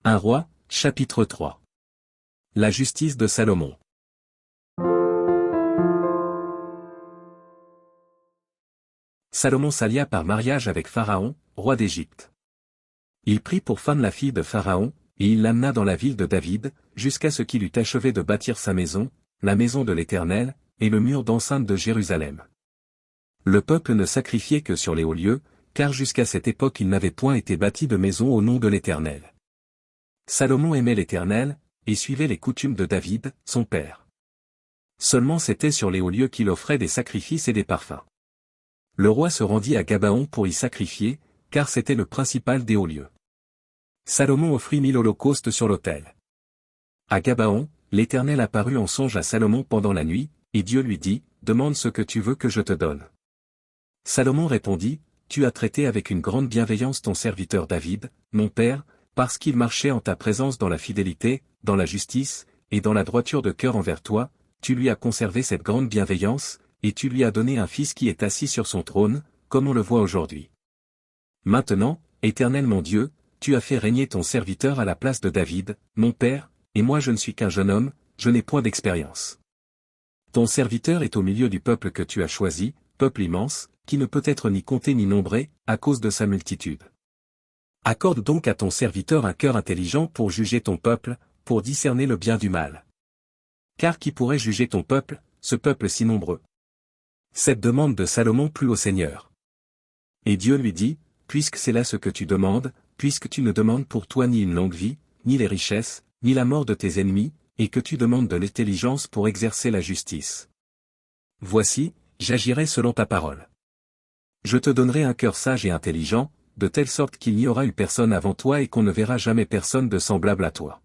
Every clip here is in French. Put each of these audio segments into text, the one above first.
Un roi, chapitre 3. La justice de Salomon. Salomon s'allia par mariage avec Pharaon, roi d'Égypte. Il prit pour femme la fille de Pharaon, et il l'amena dans la ville de David, jusqu'à ce qu'il eût achevé de bâtir sa maison, la maison de l'Éternel, et le mur d'enceinte de Jérusalem. Le peuple ne sacrifiait que sur les hauts lieux, car jusqu'à cette époque il n'avait point été bâti de maison au nom de l'Éternel. Salomon aimait l'Éternel, et suivait les coutumes de David, son père. Seulement c'était sur les hauts lieux qu'il offrait des sacrifices et des parfums. Le roi se rendit à Gabaon pour y sacrifier, car c'était le principal des hauts lieux. Salomon offrit 1000 holocaustes sur l'autel. À Gabaon, l'Éternel apparut en songe à Salomon pendant la nuit, et Dieu lui dit, « Demande ce que tu veux que je te donne. » Salomon répondit, « Tu as traité avec une grande bienveillance ton serviteur David, mon père, parce qu'il marchait en ta présence dans la fidélité, dans la justice, et dans la droiture de cœur envers toi, tu lui as conservé cette grande bienveillance, et tu lui as donné un fils qui est assis sur son trône, comme on le voit aujourd'hui. Maintenant, Éternel mon Dieu, tu as fait régner ton serviteur à la place de David, mon père, et moi je ne suis qu'un jeune homme, je n'ai point d'expérience. Ton serviteur est au milieu du peuple que tu as choisi, peuple immense, qui ne peut être ni compté ni nombré, à cause de sa multitude. Accorde donc à ton serviteur un cœur intelligent pour juger ton peuple, pour discerner le bien du mal. Car qui pourrait juger ton peuple, ce peuple si nombreux? Cette demande de Salomon plut au Seigneur. Et Dieu lui dit, puisque c'est là ce que tu demandes, puisque tu ne demandes pour toi ni une longue vie, ni les richesses, ni la mort de tes ennemis, et que tu demandes de l'intelligence pour exercer la justice. Voici, j'agirai selon ta parole. Je te donnerai un cœur sage et intelligent, de telle sorte qu'il n'y aura eu personne avant toi et qu'on ne verra jamais personne de semblable à toi.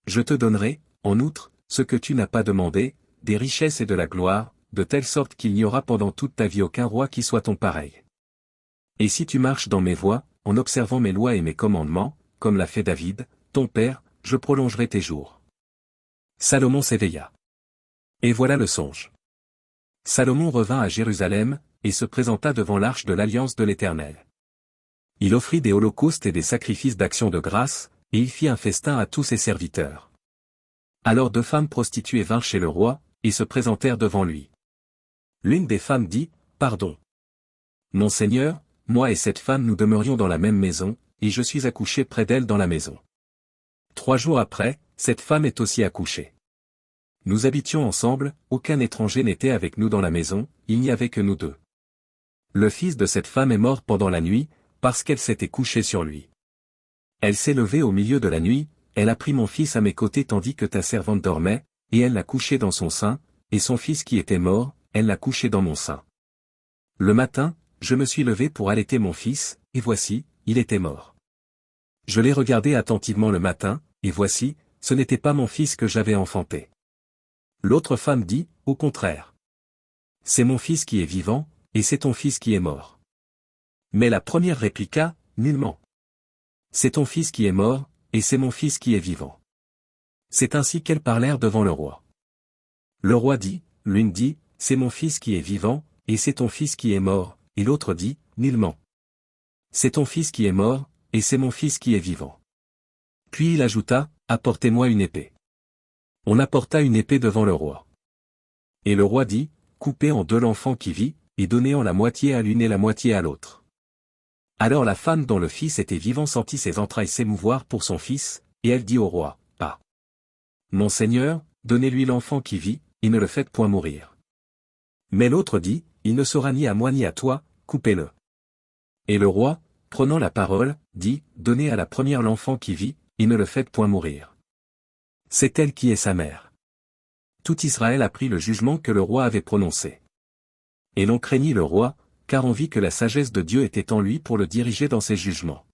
Je te donnerai, en outre, ce que tu n'as pas demandé, des richesses et de la gloire, de telle sorte qu'il n'y aura pendant toute ta vie aucun roi qui soit ton pareil. Et si tu marches dans mes voies, en observant mes lois et mes commandements, comme l'a fait David, ton père, je prolongerai tes jours. Salomon s'éveilla. Et voilà le songe. Salomon revint à Jérusalem, et se présenta devant l'arche de l'alliance de l'Éternel. Il offrit des holocaustes et des sacrifices d'action de grâce, et il fit un festin à tous ses serviteurs. Alors 2 femmes prostituées vinrent chez le roi, et se présentèrent devant lui. L'une des femmes dit, « Pardon. Mon Seigneur, moi et cette femme nous demeurions dans la même maison, et je suis accouché près d'elle dans la maison. 3 jours après, cette femme est aussi accouchée. Nous habitions ensemble, aucun étranger n'était avec nous dans la maison, il n'y avait que nous deux. Le fils de cette femme est mort pendant la nuit, parce qu'elle s'était couchée sur lui. Elle s'est levée au milieu de la nuit, elle a pris mon fils à mes côtés tandis que ta servante dormait, et elle l'a couché dans son sein, et son fils qui était mort, elle l'a couché dans mon sein. Le matin, je me suis levé pour allaiter mon fils, et voici, il était mort. Je l'ai regardé attentivement le matin, et voici, ce n'était pas mon fils que j'avais enfanté. L'autre femme dit, au contraire. C'est mon fils qui est vivant, et c'est ton fils qui est mort. Mais la première répliqua, nullement. C'est ton fils qui est mort, et c'est mon fils qui est vivant. C'est ainsi qu'elles parlèrent devant le roi. Le roi dit, l'une dit, c'est mon fils qui est vivant, et c'est ton fils qui est mort, et l'autre dit, nullement. C'est ton fils qui est mort, et c'est mon fils qui est vivant. Puis il ajouta, apportez-moi une épée. On apporta une épée devant le roi. Et le roi dit, coupez en 2 l'enfant qui vit, et donnez-en la moitié à l'une et la moitié à l'autre. Alors la femme dont le fils était vivant sentit ses entrailles s'émouvoir pour son fils, et elle dit au roi, pas. Mon Seigneur, donnez-lui l'enfant qui vit, et ne le faites point mourir. Mais l'autre dit, il ne sera ni à moi ni à toi, coupez-le. Et le roi, prenant la parole, dit, donnez à la première l'enfant qui vit, et ne le faites point mourir. C'est elle qui est sa mère. Tout Israël apprit le jugement que le roi avait prononcé. Et l'on craignit le roi, car on vit que la sagesse de Dieu était en lui pour le diriger dans ses jugements.